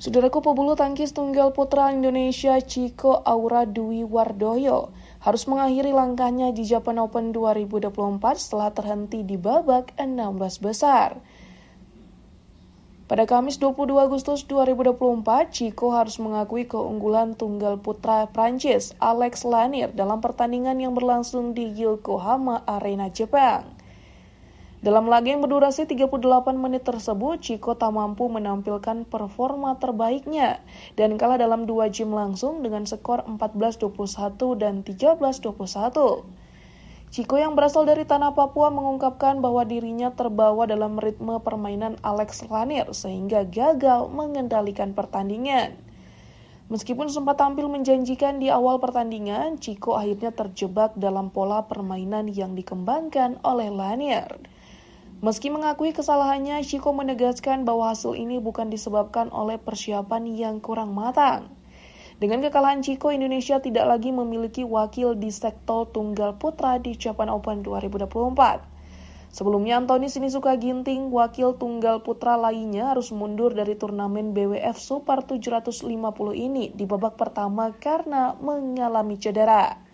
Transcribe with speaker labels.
Speaker 1: Saudaraku, pebulu tangkis tunggal putra Indonesia Chico Aura Dwi Wardoyo harus mengakhiri langkahnya di Japan Open 2024 setelah terhenti di babak 16 besar. Pada Kamis 22 Agustus 2024, Chico harus mengakui keunggulan tunggal putra Prancis Alex Lanier dalam pertandingan yang berlangsung di Yokohama Arena, Jepang. Dalam laga yang berdurasi 38 menit tersebut, Chico tak mampu menampilkan performa terbaiknya dan kalah dalam 2 game langsung dengan skor 14-21 dan 13-21. Chico yang berasal dari tanah Papua mengungkapkan bahwa dirinya terbawa dalam ritme permainan Alex Lanier sehingga gagal mengendalikan pertandingan. Meskipun sempat tampil menjanjikan di awal pertandingan, Chico akhirnya terjebak dalam pola permainan yang dikembangkan oleh Lanier. Meski mengakui kesalahannya, Chico menegaskan bahwa hasil ini bukan disebabkan oleh persiapan yang kurang matang. Dengan kekalahan Chico, Indonesia tidak lagi memiliki wakil di sektor tunggal putra di Japan Open 2024. Sebelumnya, Anthony Sinisuka Ginting, wakil tunggal putra lainnya, harus mundur dari turnamen BWF Super 750 ini di babak pertama karena mengalami cedera.